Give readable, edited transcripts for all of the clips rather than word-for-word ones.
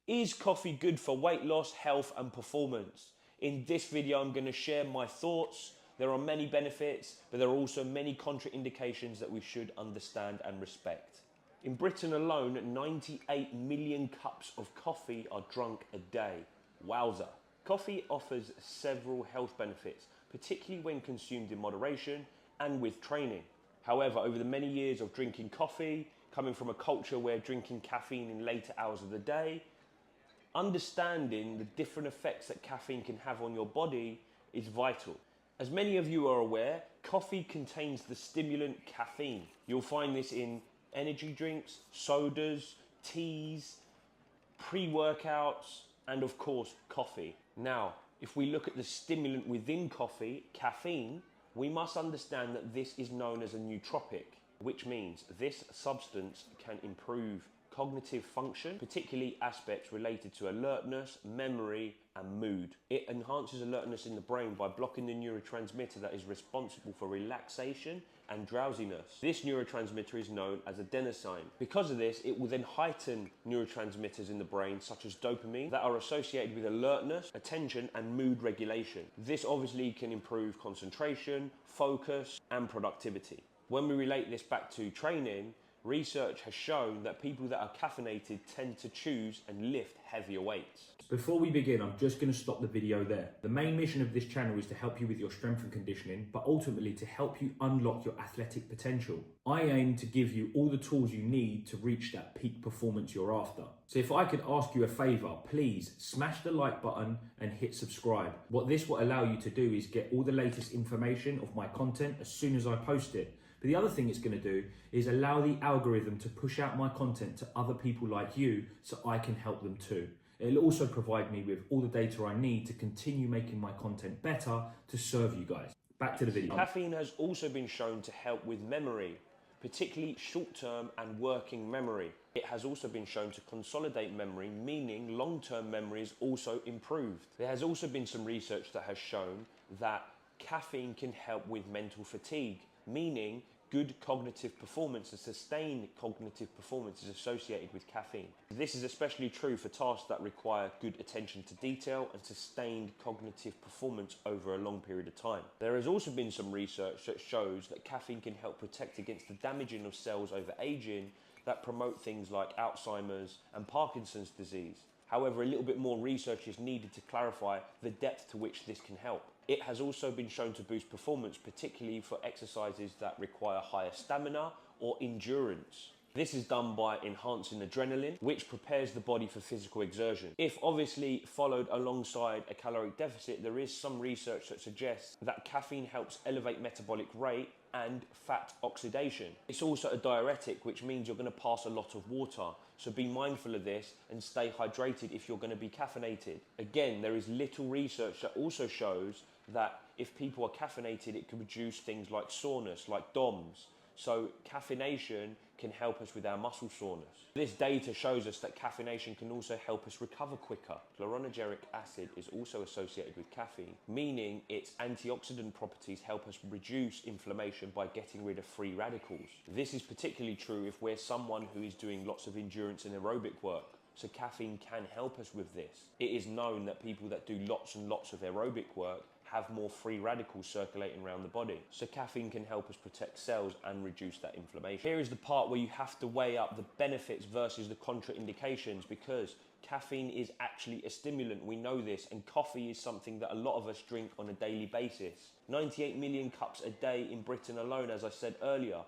Is coffee good for weight loss, health and performance? In this video, I'm going to share my thoughts. There are many benefits, but there are also many contraindications that we should understand and respect. In Britain alone, 98 million cups of coffee are drunk a day. Wowza. Coffee offers several health benefits, particularly when consumed in moderation and with training. However, over the many years of drinking coffee, coming from a culture where drinking caffeine in later hours of the day, understanding the different effects that caffeine can have on your body is vital. As many of you are aware, coffee contains the stimulant caffeine. You'll find this in energy drinks, sodas, teas, pre-workouts, and of course, coffee. Now, if we look at the stimulant within coffee, caffeine, we must understand that this is known as a nootropic, which means this substance can improve cognitive function, particularly aspects related to alertness, memory, and mood. It enhances alertness in the brain by blocking the neurotransmitter that is responsible for relaxation and drowsiness. This neurotransmitter is known as adenosine. Because of this, it will then heighten neurotransmitters in the brain, such as dopamine, that are associated with alertness, attention, and mood regulation. This obviously can improve concentration, focus, and productivity. When we relate this back to training, research has shown that people that are caffeinated tend to choose and lift heavier weights. Before we begin, I'm just going to stop the video there. The main mission of this channel is to help you with your strength and conditioning, but ultimately to help you unlock your athletic potential. I aim to give you all the tools you need to reach that peak performance you're after. So if I could ask you a favor, please smash the like button and hit subscribe. What this will allow you to do is get all the latest information of my content as soon as I post it. But the other thing it's going to do is allow the algorithm to push out my content to other people like you so I can help them too. It'll also provide me with all the data I need to continue making my content better to serve you guys. Back to the video. Caffeine has also been shown to help with memory, particularly short-term and working memory. It has also been shown to consolidate memory, meaning long-term memory is also improved. There has also been some research that has shown that caffeine can help with mental fatigue, meaning good cognitive performance and sustained cognitive performance is associated with caffeine. This is especially true for tasks that require good attention to detail and sustained cognitive performance over a long period of time. There has also been some research that shows that caffeine can help protect against the damaging of cells over aging that promote things like Alzheimer's and Parkinson's disease. However, a little bit more research is needed to clarify the depth to which this can help. It has also been shown to boost performance, particularly for exercises that require higher stamina or endurance. This is done by enhancing adrenaline, which prepares the body for physical exertion. If obviously followed alongside a caloric deficit, there is some research that suggests that caffeine helps elevate metabolic rate and fat oxidation. It's also a diuretic, which means you're going to pass a lot of water. So be mindful of this and stay hydrated if you're going to be caffeinated. Again, there is little research that also shows that if people are caffeinated, it can produce things like soreness, like DOMS. So caffeination can help us with our muscle soreness. This data shows us that caffeination can also help us recover quicker. Chlorogenic acid is also associated with caffeine, meaning its antioxidant properties help us reduce inflammation by getting rid of free radicals. This is particularly true if we're someone who is doing lots of endurance and aerobic work. So caffeine can help us with this. It is known that people that do lots and lots of aerobic work have more free radicals circulating around the body. So caffeine can help us protect cells and reduce that inflammation. Here is the part where you have to weigh up the benefits versus the contraindications, because caffeine is actually a stimulant. We know this, and coffee is something that a lot of us drink on a daily basis. 98 million cups a day in Britain alone, as I said earlier.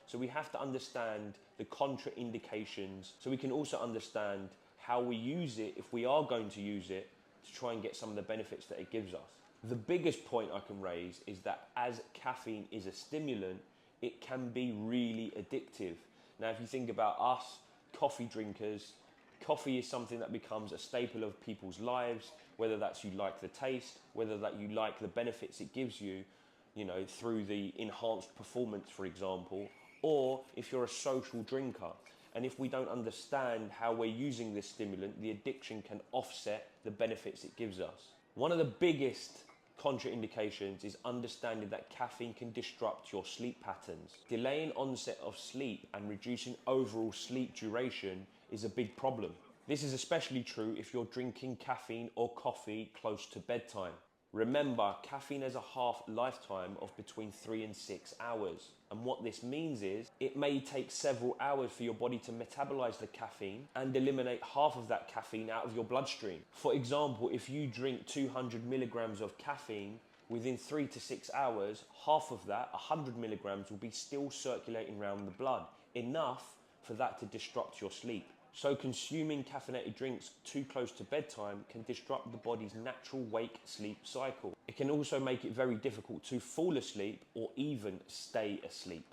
So we have to understand the contraindications so we can also understand how we use it, if we are going to use it, to try and get some of the benefits that it gives us. The biggest point I can raise is that as caffeine is a stimulant, it can be really addictive. Now, if you think about us, coffee drinkers, coffee is something that becomes a staple of people's lives, whether that's you like the taste, whether that you like the benefits it gives you, through the enhanced performance, for example, or if you're a social drinker. And if we don't understand how we're using this stimulant, the addiction can offset the benefits it gives us. One of the biggest contraindications is understanding that caffeine can disrupt your sleep patterns. Delaying onset of sleep and reducing overall sleep duration is a big problem. This is especially true if you're drinking caffeine or coffee close to bedtime. Remember, caffeine has a half-lifetime of between 3 and 6 hours. And what this means is it may take several hours for your body to metabolize the caffeine and eliminate half of that caffeine out of your bloodstream. For example, if you drink 200 milligrams of caffeine, within 3 to 6 hours, half of that, 100 milligrams, will be still circulating around the blood, enough for that to disrupt your sleep. So consuming caffeinated drinks too close to bedtime can disrupt the body's natural wake-sleep cycle. It can also make it very difficult to fall asleep or even stay asleep.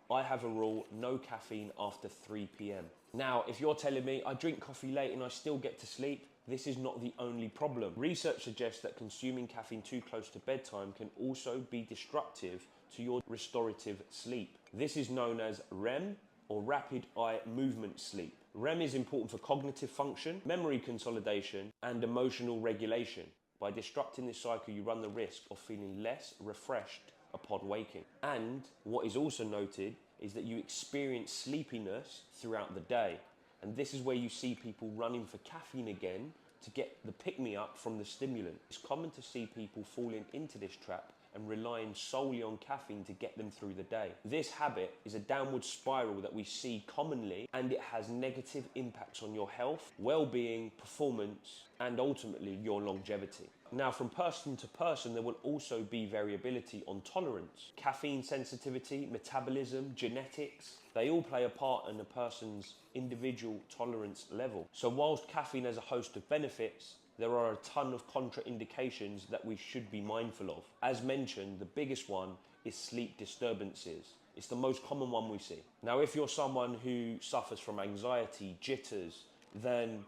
I have a rule: no caffeine after 3 p.m. Now, if you're telling me I drink coffee late and I still get to sleep, this is not the only problem. Research suggests that consuming caffeine too close to bedtime can also be disruptive to your restorative sleep. This is known as REM, or rapid eye movement sleep. REM is important for cognitive function, memory consolidation, and emotional regulation. By disrupting this cycle, you run the risk of feeling less refreshed upon waking. And what is also noted is that you experience sleepiness throughout the day. And this is where you see people running for caffeine again to get the pick-me-up from the stimulant. It's common to see people falling into this trap and relying solely on caffeine to get them through the day. This habit is a downward spiral that we see commonly, and it has negative impacts on your health, well-being, performance, and ultimately your longevity. Now, from person to person, there will also be variability on tolerance. Caffeine sensitivity, metabolism, genetics, they all play a part in a person's individual tolerance level. So whilst caffeine has a host of benefits, there are a ton of contraindications that we should be mindful of. As mentioned, the biggest one is sleep disturbances. It's the most common one we see. Now, if you're someone who suffers from anxiety, jitters, then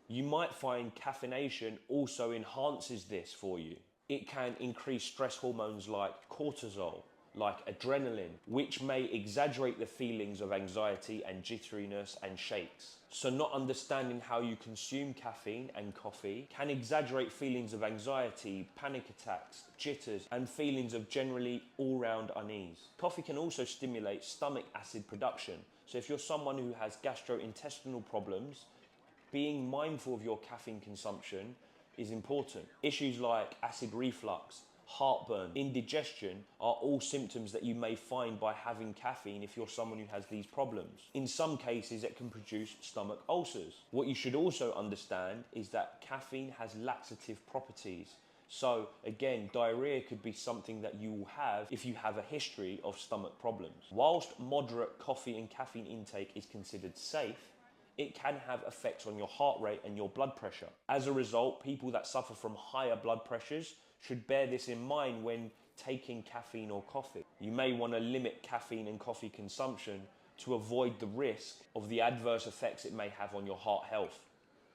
you might find caffeination also enhances this for you. It can increase stress hormones like cortisol, like adrenaline, which may exaggerate the feelings of anxiety and jitteriness and shakes. So not understanding how you consume caffeine and coffee can exaggerate feelings of anxiety, panic attacks, jitters, and feelings of generally all-round unease. Coffee can also stimulate stomach acid production. So if you're someone who has gastrointestinal problems, being mindful of your caffeine consumption is important. Issues like acid reflux, heartburn, indigestion are all symptoms that you may find by having caffeine if you're someone who has these problems. In some cases, it can produce stomach ulcers. What you should also understand is that caffeine has laxative properties. So again, diarrhea could be something that you will have if you have a history of stomach problems. Whilst moderate coffee and caffeine intake is considered safe, it can have effects on your heart rate and your blood pressure. As a result, people that suffer from higher blood pressures should bear this in mind when taking caffeine or coffee. You may want to limit caffeine and coffee consumption to avoid the risk of the adverse effects it may have on your heart health.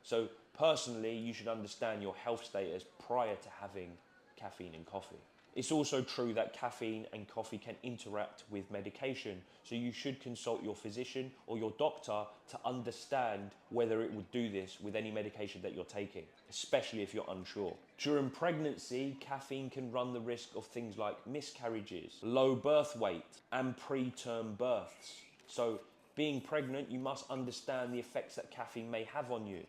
So personally, you should understand your health status prior to having caffeine and coffee. It's also true that caffeine and coffee can interact with medication, so you should consult your physician or your doctor to understand whether it would do this with any medication that you're taking, especially if you're unsure. During pregnancy, caffeine can run the risk of things like miscarriages, low birth weight, and preterm births. So being pregnant, you must understand the effects that caffeine may have on you.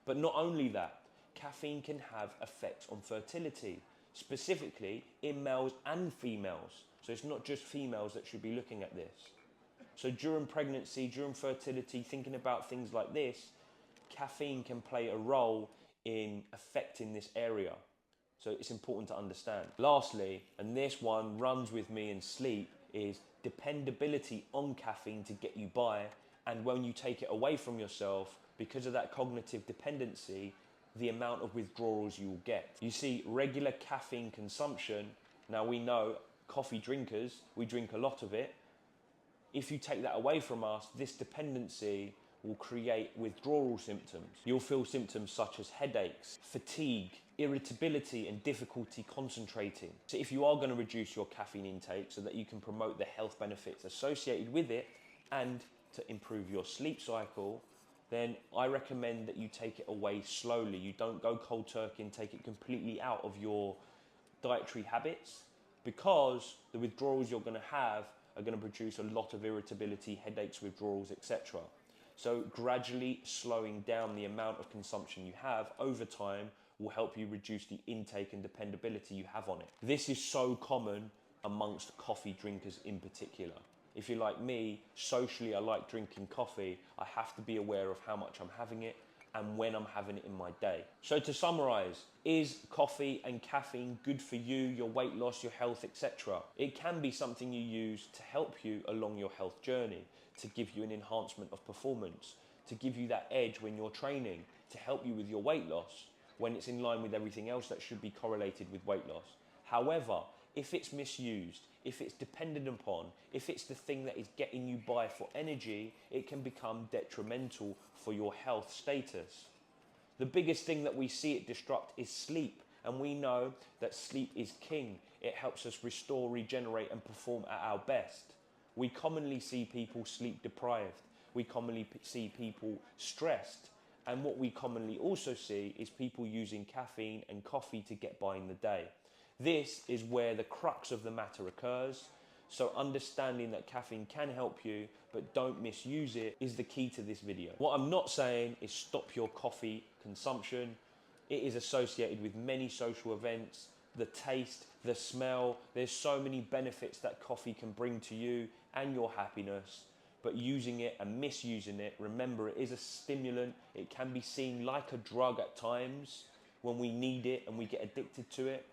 But not only that, caffeine can have effects on fertility, specifically in males and females. So it's not just females that should be looking at this. So during pregnancy, during fertility, thinking about things like this, caffeine can play a role in affecting this area. So it's important to understand. Lastly, and this one runs with me in sleep, is dependability on caffeine to get you by. And when you take it away from yourself, because of that cognitive dependency, the amount of withdrawals you will get. You see, regular caffeine consumption, now we know coffee drinkers, we drink a lot of it. If you take that away from us, this dependency will create withdrawal symptoms. You'll feel symptoms such as headaches, fatigue, irritability, and difficulty concentrating. So if you are going to reduce your caffeine intake so that you can promote the health benefits associated with it and to improve your sleep cycle, then I recommend that you take it away slowly. You don't go cold turkey and take it completely out of your dietary habits, because the withdrawals you're going to have are going to produce a lot of irritability, headaches, withdrawals, etc. So gradually slowing down the amount of consumption you have over time will help you reduce the intake and dependability you have on it. This is so common amongst coffee drinkers in particular. If you're like me, socially I like drinking coffee. I have to be aware of how much I'm having it and when I'm having it in my day. So to summarize, is coffee and caffeine good for you, your weight loss, your health, etc.? It can be something you use to help you along your health journey, to give you an enhancement of performance, to give you that edge when you're training, to help you with your weight loss, when it's in line with everything else that should be correlated with weight loss. However, if it's misused, if it's dependent upon, if it's the thing that is getting you by for energy, it can become detrimental for your health status. The biggest thing that we see it disrupt is sleep, and we know that sleep is king. It helps us restore, regenerate, and perform at our best. We commonly see people sleep deprived. We commonly see people stressed. And what we commonly also see is people using caffeine and coffee to get by in the day. This is where the crux of the matter occurs. So understanding that caffeine can help you, but don't misuse it, is the key to this video. What I'm not saying is stop your coffee consumption. It is associated with many social events, the taste, the smell. There's so many benefits that coffee can bring to you and your happiness. But using it and misusing it, remember, it is a stimulant. It can be seen like a drug at times when we need it and we get addicted to it.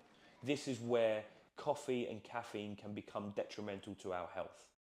This is where coffee and caffeine can become detrimental to our health.